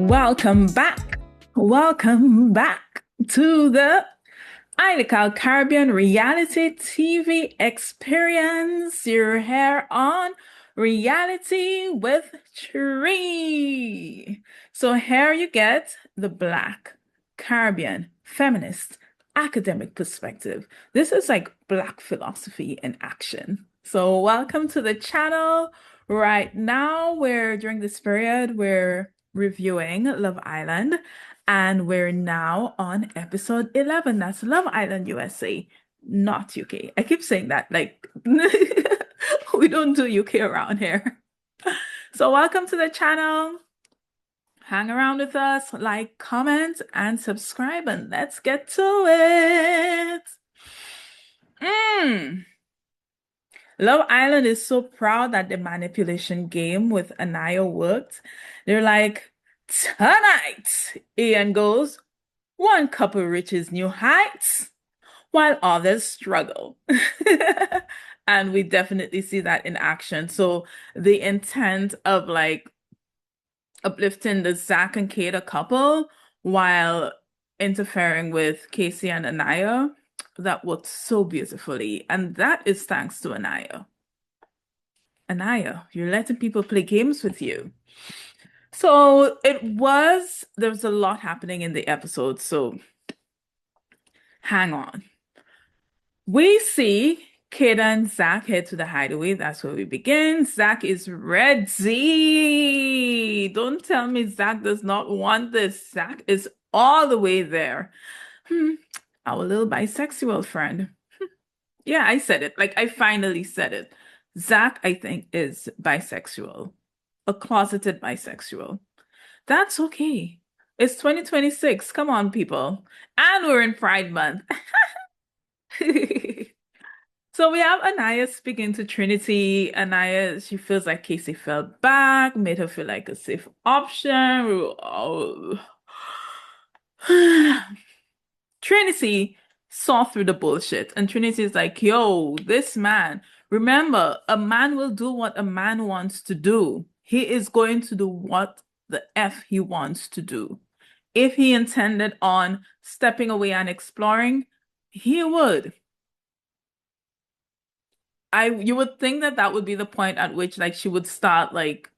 Welcome back. Welcome back to the Caribbean reality TV experience. You're here on Reality with Tree. So here you get the Black Caribbean feminist academic perspective. This is like Black philosophy in action. So welcome to the channel. Right now, during this period, we're reviewing Love Island. And we're now on episode 11. That's Love Island USA, not UK. I keep saying that, like, we don't do UK around here. So, welcome to the channel. Hang around with us, like, comment, and subscribe, and let's get to it. Love Island is so proud that the manipulation game with Aniyah worked. They're like, tonight, Ian goes, one couple reaches new heights while others struggle. And we definitely see that in action. So the intent of like uplifting the Zach and Kate couple while interfering with Casey and Aniyah, that worked so beautifully. And that is thanks to Aniyah. Aniyah, you're letting people play games with you. So there was a lot happening in the episode. So hang on. We see Kate and Zach head to the hideaway. That's where we begin. Zach is ready. Don't tell me Zach does not want this. Zach is all the way there. Our little bisexual friend. Yeah, I said it. Like, I finally said it. Zach, I think, is bisexual. A closeted bisexual. That's okay. It's 2026. Come on, people. And we're in Pride Month. So we have Aniyah speaking to Trinity. Aniyah, she feels like Casey fell back, made her feel like a safe option. Trinity saw through the bullshit, and Trinity is like, yo, this man, remember, a man will do what a man wants to do. He is going to do what the F he wants to do. If he intended on stepping away and exploring, he would. You would think that that would be the point at which like she would start like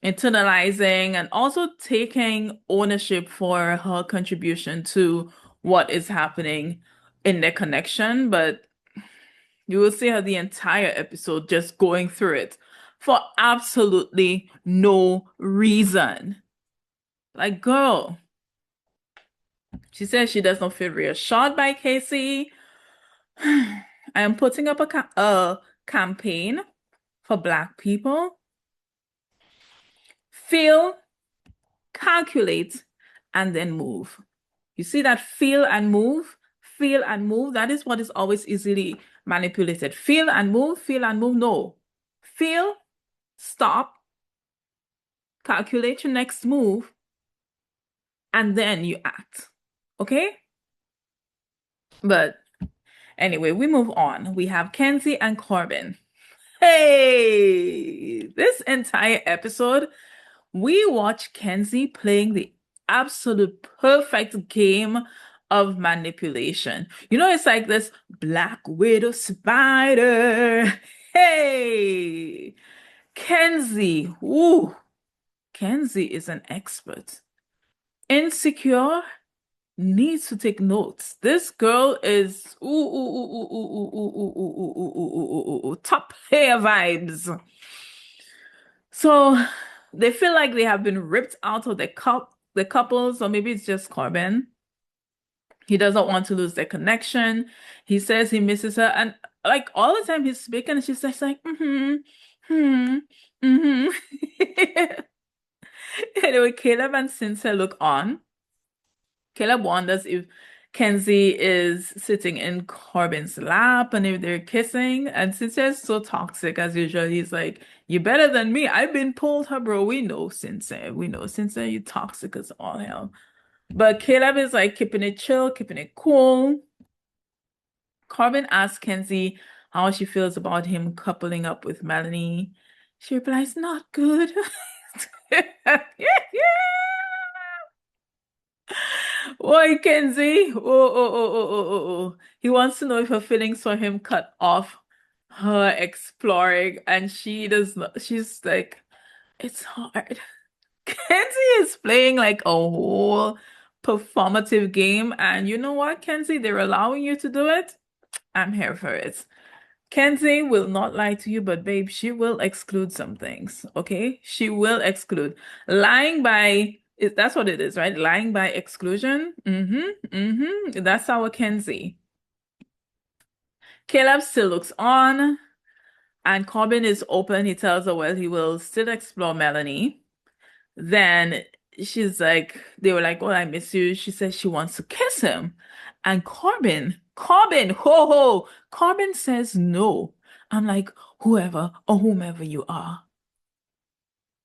internalizing and also taking ownership for her contribution to what is happening in their connection, but you will see her the entire episode just going through it for absolutely no reason. Like, girl, she says she does not feel reassured by Casey. I am putting up a campaign for Black people. Feel, calculate, and then move. You see that feel and move? Feel and move. That is what is always easily manipulated. Feel and move, feel and move. No. Feel, stop, calculate your next move, and then you act. Okay? But anyway, we move on. We have Kenzie and Corbin. Hey, this entire episode, we watch Kenzie playing the absolute perfect game of manipulation. You know, it's like this Black Widow spider. Hey, Kenzie. Ooh, Kenzie is an expert. Insecure needs to take notes. This girl is top player vibes. So they feel like they have been ripped out of the couple, so maybe it's just Corbin. He doesn't want to lose their connection. He says he misses her, and like all the time he's speaking, she's just like, Anyway, Caleb and Cynthia look on. Caleb wonders if Kenzie is sitting in Corbin's lap and if they're kissing. And Cynthia is so toxic as usual. He's like, you're better than me. I've been pulled her, bro. We know Cynthia. We know Cynthia, you toxic as all hell. But Caleb is like keeping it chill, keeping it cool. Corbin asks Kenzie how she feels about him coupling up with Melanie. She replies, not good. Yeah, yeah. Oi, Kenzie. Oh. He wants to know if her feelings for him cut off her exploring, and she does not. She's like, it's hard. Kenzie is playing like a whole performative game, and you know what, Kenzie? They're allowing you to do it. I'm here for it. Kenzie will not lie to you, but babe, she will exclude some things, okay? She will exclude. Lying by, that's what it is, right? Lying by exclusion. That's our Kenzie. Caleb still looks on, and Corbin is open. He tells her, well, he will still explore Melanie. Then she's like, they were like, oh, I miss you. She says she wants to kiss him. And Corbin says no. I'm like, whoever or whomever you are,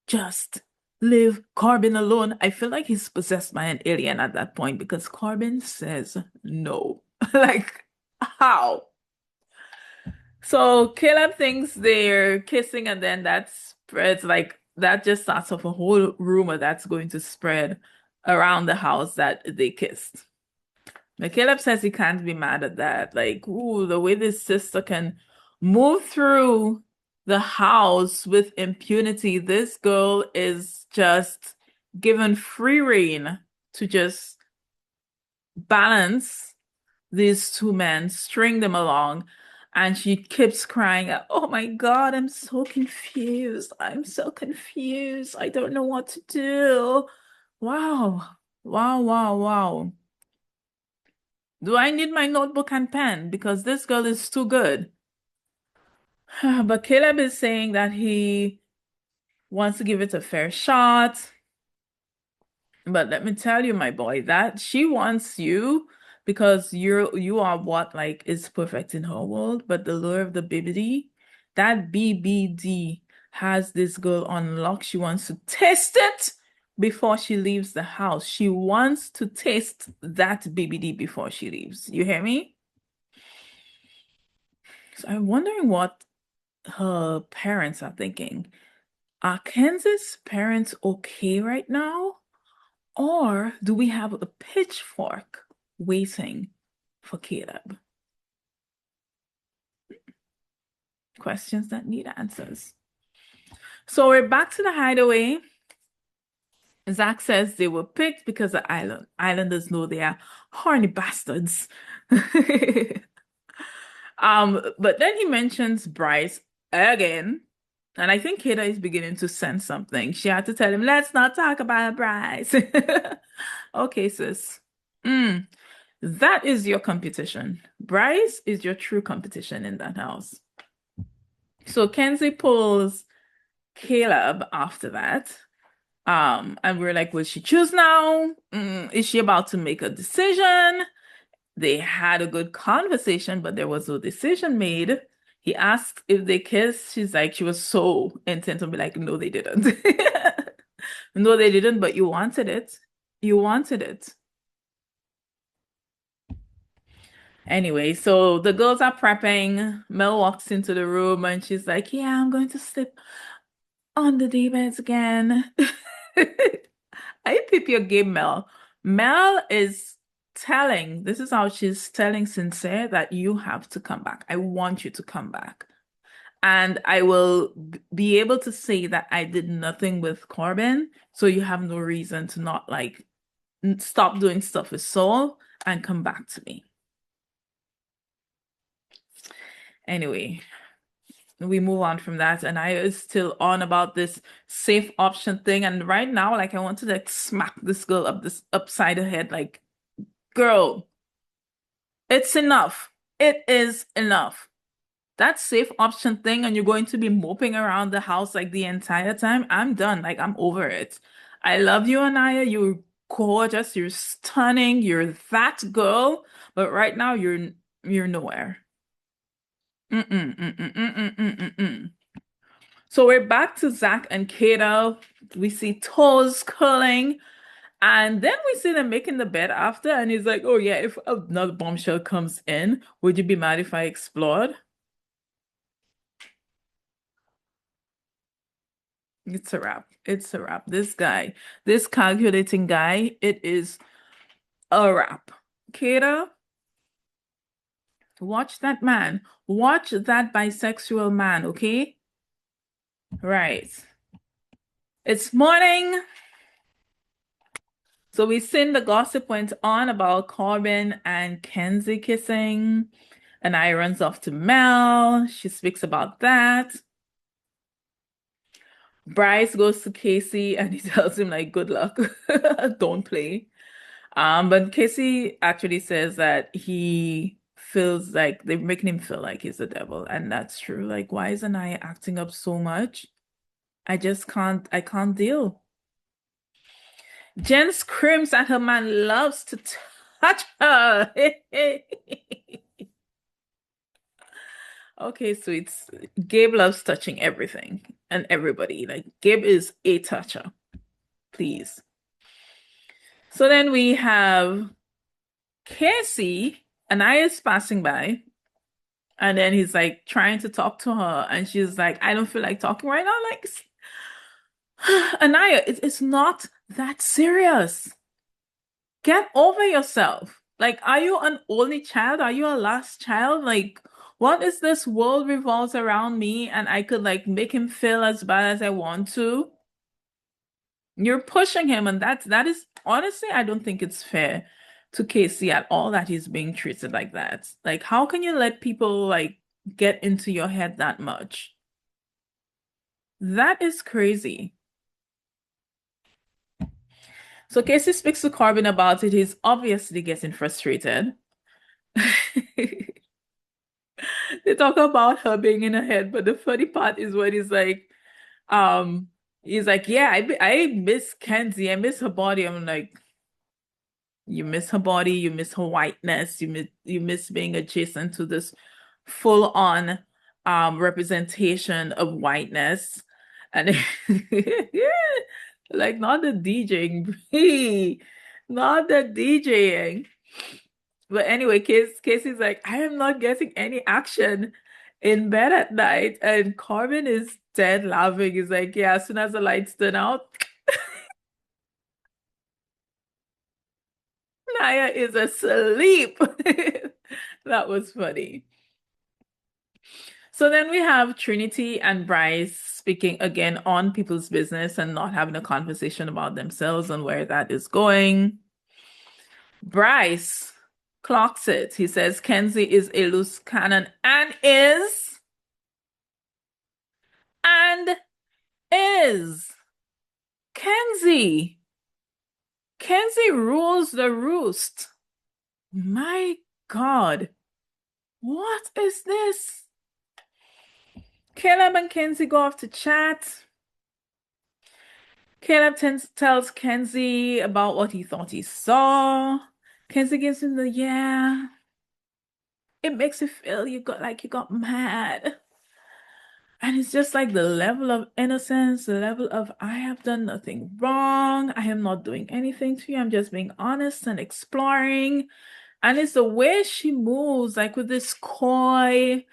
just leave Corbin alone. I feel like he's possessed by an alien at that point because Corbin says no. Like, how? So Caleb thinks they're kissing, and then that spreads like that just starts off a whole rumor that's going to spread around the house that they kissed. But Caleb says he can't be mad at that. Like, ooh, the way this sister can move through the house with impunity. This girl is just given free rein to just balance these two men, string them along, and she keeps crying, oh my God, I'm so confused. I'm so confused. I don't know what to do. Wow. Wow. Do I need my notebook and pen? Because this girl is too good. But Caleb is saying that he wants to give it a fair shot. But let me tell you, my boy, that she wants you because you are what like is perfect in her world. But the lure of the BBD, that BBD has this girl on lock. She wants to taste it before she leaves the house. She wants to taste that BBD before she leaves. You hear me? So I'm wondering what her parents are thinking. Are Kansas parents okay right now? Or do we have a pitchfork waiting for Caleb? Questions that need answers. So we're back to the hideaway. Zach says they were picked because the islanders know they are horny bastards. But then he mentions Bryce again. And I think Kata is beginning to sense something. She had to tell him, let's not talk about Bryce. Okay, sis. Mm. That is your competition. Bryce is your true competition in that house. So Kenzie pulls Caleb after that. And we're like, will she choose now? Is she about to make a decision? They had a good conversation, but there was no decision made. He asked if they kissed. She's like, she was so intent to be like, no, they didn't. No, they didn't, but you wanted it. You wanted it. Anyway, so the girls are prepping. Mel walks into the room and she's like, yeah, I'm going to sleep on the day beds again. I peep your game, Mel. Mel is telling, this is how she's telling Sincere that you have to come back. I want you to come back. And I will be able to say that I did nothing with Corbin, so you have no reason to not like stop doing stuff with Soul and come back to me. Anyway, we move on from that, and I is still on about this safe option thing. And right now, like I want to like smack this girl upside her head, like, girl, it's enough. It is enough. That safe option thing, and you're going to be moping around the house like the entire time. I'm done. Like I'm over it. I love you, Aniyah. You're gorgeous. You're stunning. You're that girl. But right now, you're nowhere. Mm-mm. So we're back to Zach and Kato. We see toes curling, and then we see them making the bed after. And he's like, "Oh yeah, if another bombshell comes in, would you be mad if I explored?" It's a wrap. It's a wrap. This guy, this calculating guy, it is a wrap. Kata, watch that man. Watch that bisexual man, okay? Right. It's morning. So we seen the gossip went on about Corbin and Kenzie kissing, and I runs off to Mel. She speaks about that. Bryce goes to Casey and he tells him like, "Good luck, don't play." But Casey actually says that he feels like they're making him feel like he's the devil, and that's true. Like, why isn't I acting up so much? I just can't. I can't deal. Jen screams that her man loves to touch her. Okay, sweets. Gabe loves touching everything and everybody. Like, Gabe is a toucher, please. So then we have Casey, and I is passing by, and then he's like trying to talk to her, and she's like, I don't feel like talking right now. Like, Aniyah, it's not that serious. Get over yourself. Like, are you an only child? Are you a last child? Like, what is this world revolves around me and I could like make him feel as bad as I want to? You're pushing him, and that is honestly, I don't think it's fair to Casey at all that he's being treated like that. Like, how can you let people like get into your head that much? That is crazy. So Casey speaks to Corbin about it. He's obviously getting frustrated. They talk about her being in her head, but the funny part is when he's like, yeah, I miss Kenzie, I miss her body. I'm like, you miss her body, you miss her whiteness, you miss being adjacent to this full on representation of whiteness. And like not the DJing, not the DJing. But anyway, Casey's like, I am not getting any action in bed at night. And Corbin is dead laughing. He's like, yeah, as soon as the lights turn out, Naya is asleep. That was funny. So then we have Trinity and Bryce speaking again on people's business and not having a conversation about themselves and where that is going. Bryce clocks it. He says Kenzie is a loose cannon and is Kenzie. Kenzie rules the roost. My God, what is this? Caleb and Kenzie go off to chat. Caleb tells Kenzie about what he thought he saw. Kenzie gives him the yeah. It makes you feel you got mad. And it's just like the level of innocence, the level of I have done nothing wrong. I am not doing anything to you. I'm just being honest and exploring. And it's the way she moves, like with this coy.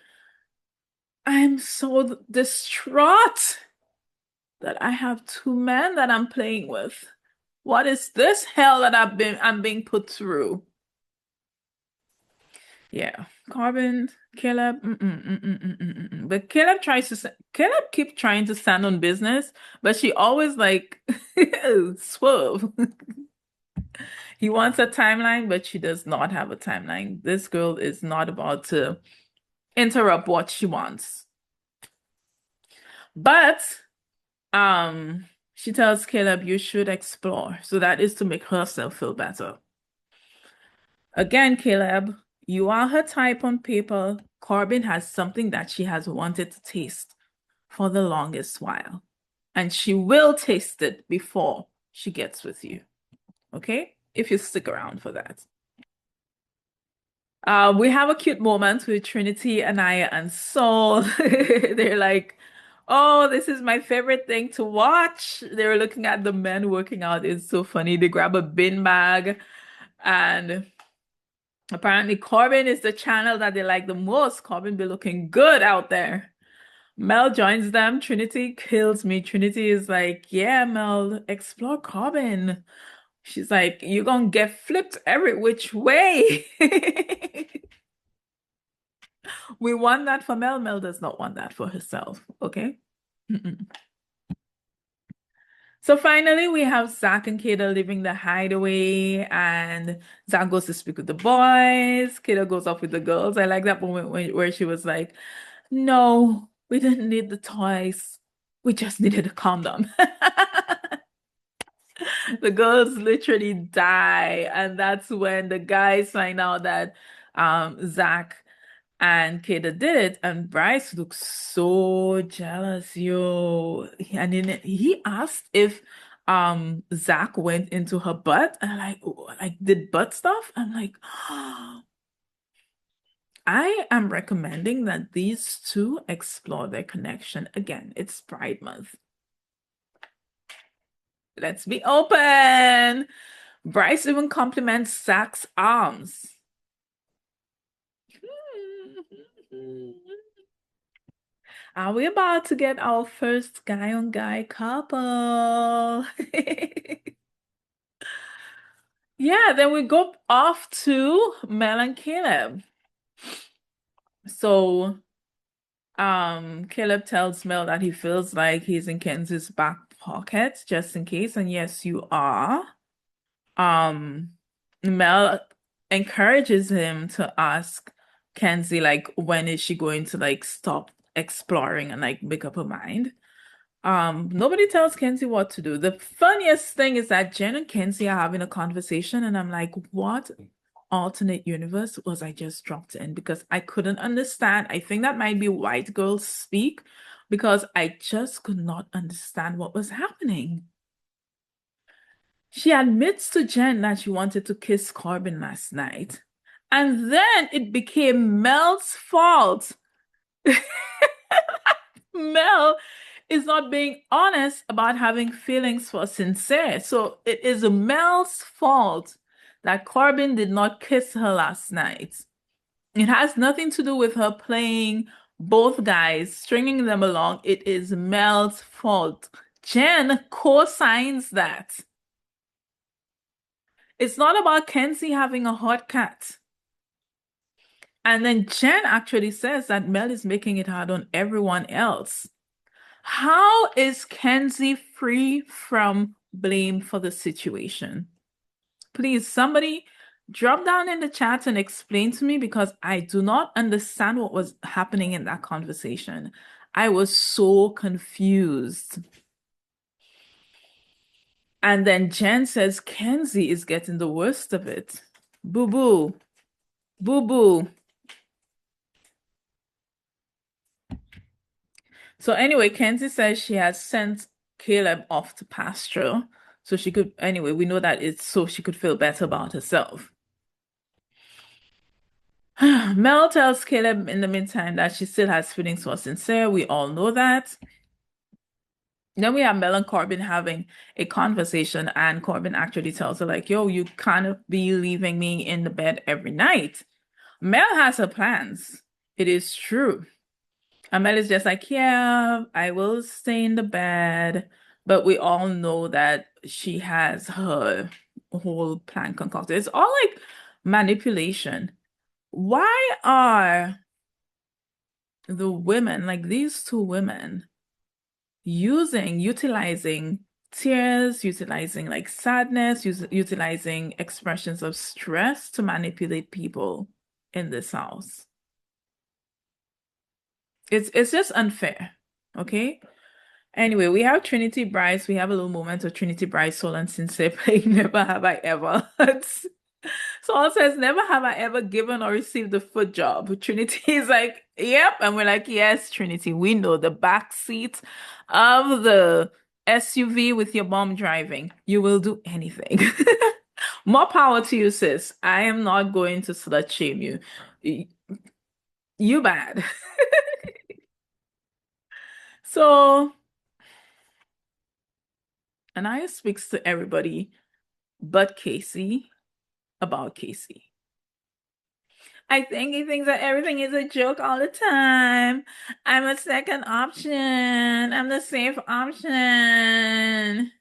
I'm so distraught that I have two men that I'm playing with. What is this hell that I'm being put through? Yeah, Corbin, Caleb, but Caleb keep trying to stand on business, but she always like swerve. He wants a timeline, but she does not have a timeline. This girl is not about to interrupt what she wants. But she tells Caleb you should explore. So that is to make herself feel better. Again, Caleb, you are her type on paper. Corbin has something that she has wanted to taste for the longest while. And she will taste it before she gets with you. Okay? If you stick around for that. We have a cute moment with Trinity, Aniyah, and Soul. They're like, oh, this is my favorite thing to watch. They were looking at the men working out. It's so funny. They grab a bin bag, and apparently Corbin is the channel that they like the most. Corbin be looking good out there. Mel joins them. Trinity kills me. Trinity is like, yeah, Mel, explore Corbin. She's like, you're gonna get flipped every which way. We want that for Mel. Mel does not want that for herself. Okay. Mm-mm. So finally, we have Zach and Kata leaving the hideaway, and Zach goes to speak with the boys. Kata goes off with the girls. I like that moment where she was like, "No, we didn't need the toys. We just needed a condom." The girls literally die, and that's when the guys find out that Zach and Kata did it, and Bryce looks so jealous, yo. And then he asked if Zach went into her butt and like did butt stuff. I'm like, I am recommending that these two explore their connection. Again, it's Pride Month. Let's be open. Bryce even compliments Zach's arms. Are we about to get our first guy on guy couple? Yeah, then we go off to Mel and Caleb. So, Caleb tells Mel that he feels like he's in Kenzie's back pocket just in case, and yes, you are. Um, Mel encourages him to ask Kenzie like when is she going to like stop exploring and like make up her mind. Nobody tells Kenzie what to do. The funniest thing is that Jen and Kenzie are having a conversation, and I'm like, what alternate universe was I just dropped in? Because I couldn't understand. I think that might be white girls speak because I just could not understand what was happening. She admits to Jen that she wanted to kiss Corbin last night, and then it became Mel's fault. Mel is not being honest about having feelings for Sincere. So it is Mel's fault that Corbin did not kiss her last night. It has nothing to do with her playing both guys, stringing them along. It is Mel's fault. Jen co-signs that. It's not about Kenzie having a hot cat. And then Jen actually says that Mel is making it hard on everyone else. How is Kenzie free from blame for the situation? Please, somebody drop down in the chat and explain to me because I do not understand what was happening in that conversation. I was so confused. And then Jen says Kenzie is getting the worst of it. Boo boo, boo boo. So anyway, Kenzie says she has sent Caleb off to pasture. So she could, anyway, we know that it's so she could feel better about herself. Mel tells Caleb in the meantime that she still has feelings for Sincere. We all know that. Then we have Mel and Corbin having a conversation, and Corbin actually tells her, like, yo, you can't be leaving me in the bed every night. Mel has her plans. It is true. Amel is just like, yeah, I will stay in the bed. But we all know that she has her whole plan concocted. It's all like manipulation. Why are the women, like these two women, utilizing tears, utilizing like sadness, utilizing expressions of stress to manipulate people in this house? It's just unfair, okay? Anyway, we have Trinity Bryce. We have a little moment of Trinity Bryce, Soul and Sincere playing Never Have I Ever. Soul says, Never have I ever given or received a foot job. Trinity is like, yep. And we're like, yes, Trinity, we know the back seat of the SUV with your mom driving. You will do anything. More power to you, sis. I am not going to slut shame you. You bad. So, Aniyah speaks to everybody but Casey about Casey. I think he thinks that everything is a joke all the time. I'm a second option. I'm the safe option.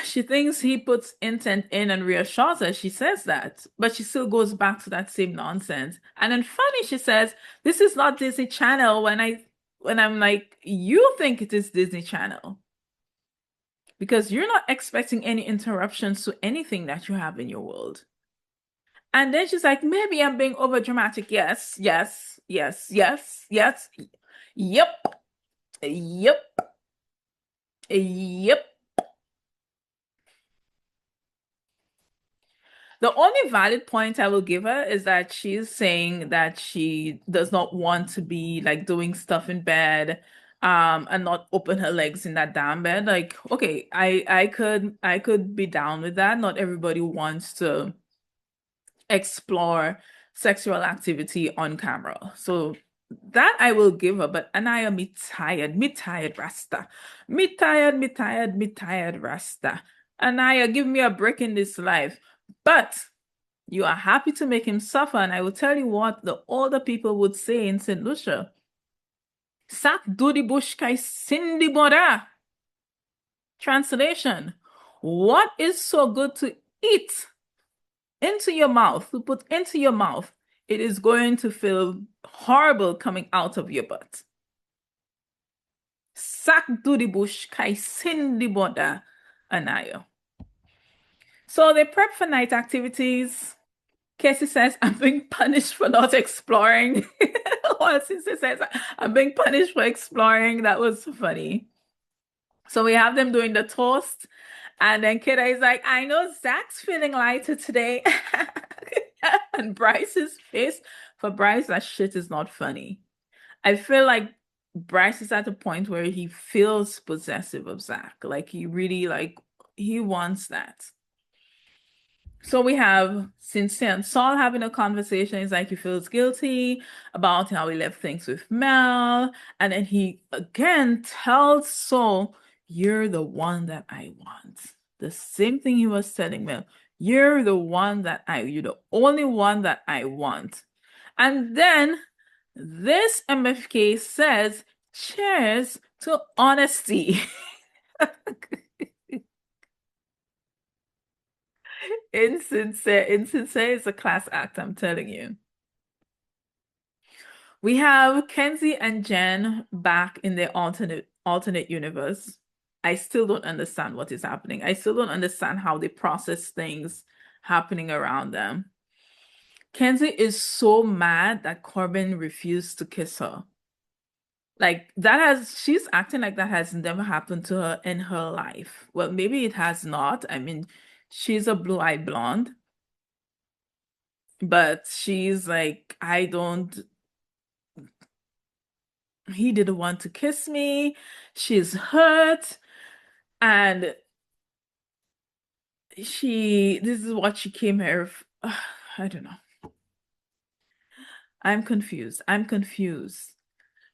She thinks he puts intent in and reassures her. She says that, but she still goes back to that same nonsense. And then funny, she says, "This is not Disney Channel." When I'm like, "You think it is Disney Channel because you're not expecting any interruptions to anything that you have in your world." And then she's like, "Maybe I'm being over dramatic." Yes, yes, yes, yes, yes. Yep, yep, yep. The only valid point I will give her is that she's saying that she does not want to be like doing stuff in bed, and not open her legs in that damn bed. Like, okay, I could be down with that. Not everybody wants to explore sexual activity on camera. So that I will give her. But Anaya, me tired, Rasta. Me tired, Rasta. Anaya, give me a break in this life. But you are happy to make him suffer, and I will tell you what the older people would say in St. Lucia. Sak dudi bush kai sindi bora. Translation. What is so good to eat into your mouth, to put into your mouth, it is going to feel horrible coming out of your butt. Sak dudi bush kai sindi bora. Anayo. So they prep for night activities. Casey says, "I'm being punished for not exploring." Or Sister says, "I'm being punished for exploring." That was funny. So we have them doing the toast. And then Kidda is like, "I know Zach's feeling lighter today." And Bryce's face, for Bryce, that shit is not funny. I feel like Bryce is at the point where he feels possessive of Zach. Like he really like he wants that. So we have Sincere and Saul having a conversation. He's like, he feels guilty about how he left things with Mel. And then he again tells Saul, "You're the one that I want." The same thing he was telling Mel. You're the only one that I want. And then this MFK says, "Cheers to honesty." Insincere is a class act, I'm telling you. We have Kenzie and Jen back in their alternate universe. I still don't understand what is happening. I still don't understand how they process things happening around them. Kenzie is so mad that Corbin refused to kiss her. Like she's acting like that has never happened to her in her life. Well, maybe it has not. I mean, she's a blue-eyed blonde, but she's like, I don't, he didn't want to kiss me. She's hurt. And this is what she came here. I don't know. I'm confused. I'm confused.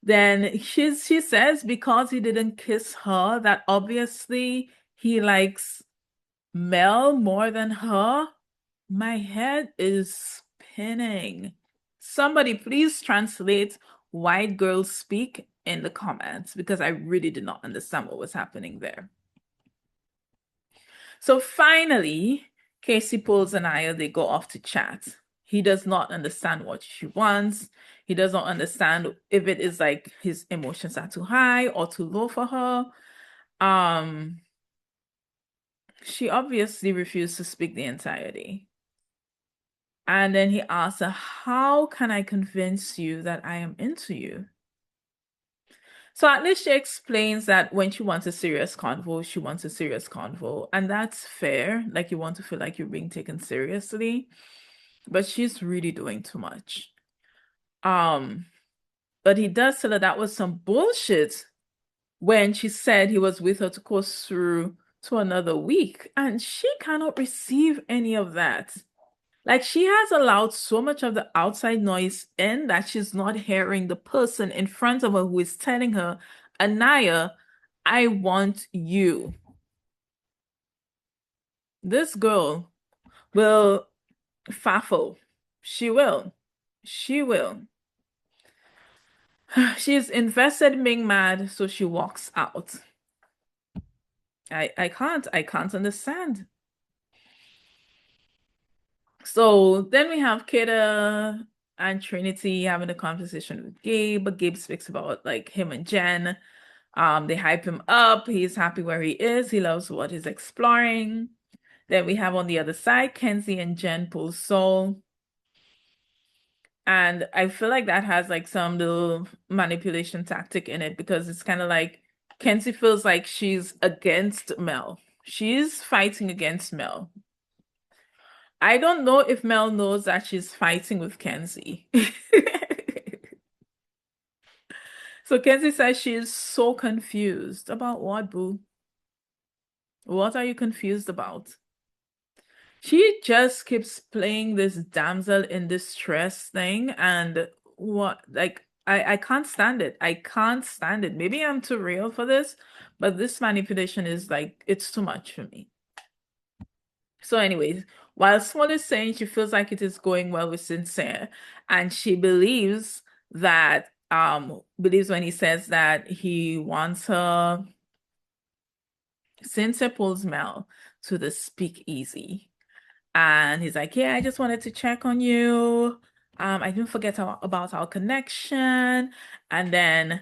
Then she says because he didn't kiss her, that obviously he likes Mel more than her. My head is spinning. Somebody please translate white girls speak in the comments because I really did not understand what was happening there. So finally, Casey pulls Aniyah, they go off to chat. He does not understand what she wants. He does not understand if it is like his emotions are too high or too low for her. Um, she obviously refused to speak the entirety. And then he asks her, "How can I convince you that I am into you?" So at least she explains that when she wants a serious convo, she wants a serious convo. And that's fair. Like you want to feel like you're being taken seriously. But she's really doing too much. Um, but he does tell her that was some bullshit when she said he was with her to coast through to another week. And she cannot receive any of that. Like she has allowed so much of the outside noise in that she's not hearing the person in front of her who is telling her, "Aniyah, I want you." This girl will faffle. She will. She will. She's invested in being mad, so she walks out. I can't understand. So then we have Kata and Trinity having a conversation with Gabe, but Gabe speaks about like him and Jen. They hype him up. He's happy where he is. He loves what he's exploring. Then we have on the other side, Kenzie and Jen pull soul. And I feel like that has like some little manipulation tactic in it because it's kind of like Kenzie feels like she's against Mel. She's fighting against Mel. I don't know if Mel knows that she's fighting with Kenzie. So Kenzie says she is so confused. About what, boo? What are you confused about? She just keeps playing this damsel in distress thing, and what, like, I can't stand it. I can't stand it. Maybe I'm too real for this, but this manipulation is like, it's too much for me. So, anyways, while Small is saying she feels like it is going well with Sincere, and she believes when he says that he wants her, Sincere pulls Mel to the speakeasy. And he's like, yeah, I just wanted to check on you. I didn't forget about our connection. And then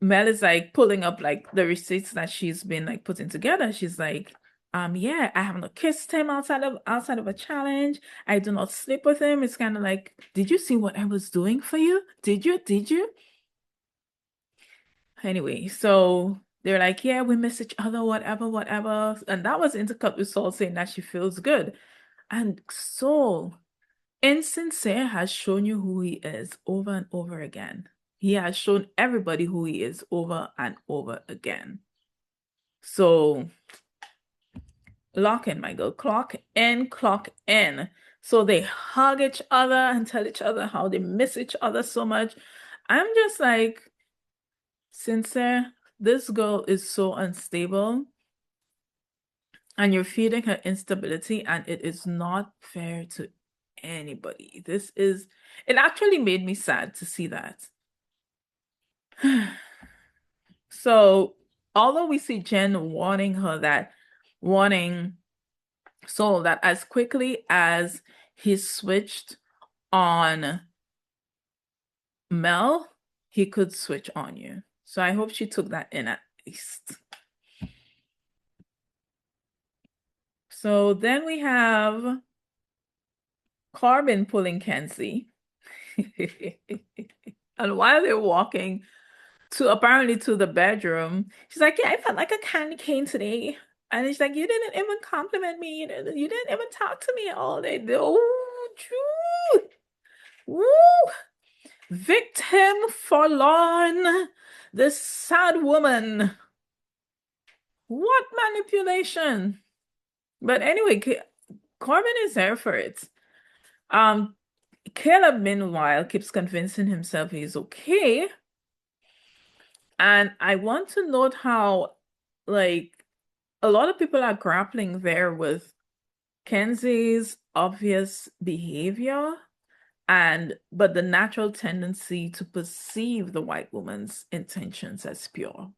Mel is like pulling up like the receipts that she's been like putting together. She's like, yeah, I have not kissed him outside of a challenge. I do not sleep with him. It's kind of like, did you see what I was doing for you? Did you? Did you? Anyway, so they're like, yeah, we miss each other, whatever, whatever. And that was intercut with Saul saying that she feels good. And Saul, Insincere has shown you who he is over and over again. He has shown everybody who he is over and over again. So lock in, my girl. Clock in, clock in. So they hug each other and tell each other how they miss each other so much. I'm just like, Sincere, this girl is so unstable and you're feeding her instability, and it is not fair to anybody. It actually made me sad to see that. So, although we see Jen warning Soul that as quickly as he switched on Mel, he could switch on you. So I hope she took that in at least. So then we have Corbin pulling Kenzie. And while they're walking apparently to the bedroom, she's like, yeah, I felt like a candy cane today. And she's like, you didn't even compliment me. You didn't even talk to me all day. Oh, true. Woo! Victim forlorn. This sad woman. What manipulation? But anyway, Corbin is there for it. Um, Caleb, meanwhile, keeps convincing himself he's okay. And I want to note how, like, a lot of people are grappling there with Kenzie's obvious behavior and but the natural tendency to perceive the white woman's intentions as pure.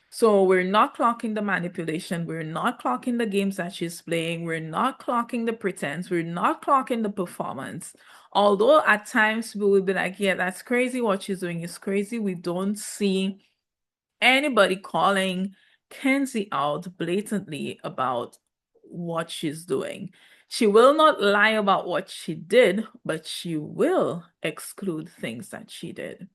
So we're not clocking the manipulation, we're not clocking the games that she's playing, we're not clocking the pretense, we're not clocking the performance. Although at times we will be like, yeah, that's crazy, what she's doing is crazy. We don't see anybody calling Kenzie out blatantly about what she's doing. She will not lie about what she did, but she will exclude things that she did.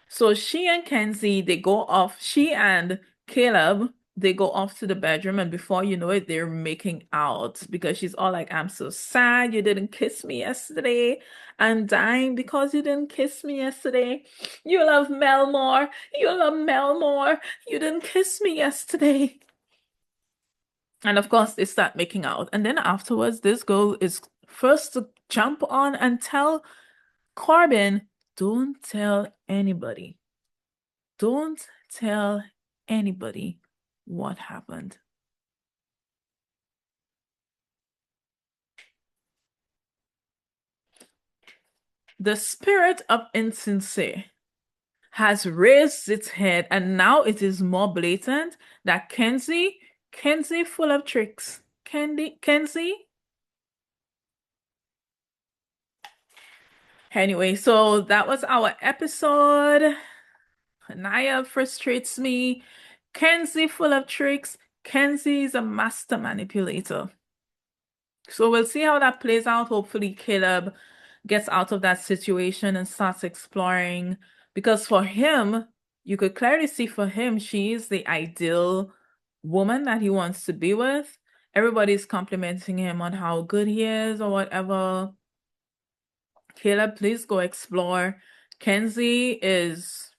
So she and Kenzie, they go off, she and Caleb, they go off to the bedroom, and before you know it, they're making out because she's all like, I'm so sad you didn't kiss me yesterday. I'm dying because you didn't kiss me yesterday. You love Mel more. You love Mel more. You didn't kiss me yesterday. And of course, they start making out. And then afterwards, this girl is first to jump on and tell Corbin, don't tell anybody. Don't tell anybody what happened. The spirit of insincere has raised its head, and now it is more blatant that Kenzie full of tricks. Kenzie. Anyway, so that was our episode. Aniyah frustrates me. Kenzie full of tricks. Kenzie is a master manipulator. So we'll see how that plays out. Hopefully, Caleb gets out of that situation and starts exploring. Because for him, you could clearly see for him, she is the ideal woman that he wants to be with. Everybody's complimenting him on how good he is or whatever. Caleb, please go explore. Kenzie is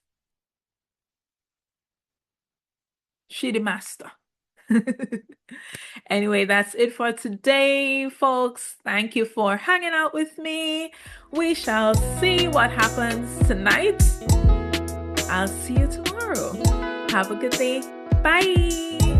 she the master. Anyway, that's it for today, folks. Thank you for hanging out with me. We shall see what happens tonight. I'll see you tomorrow. Have a good day. Bye.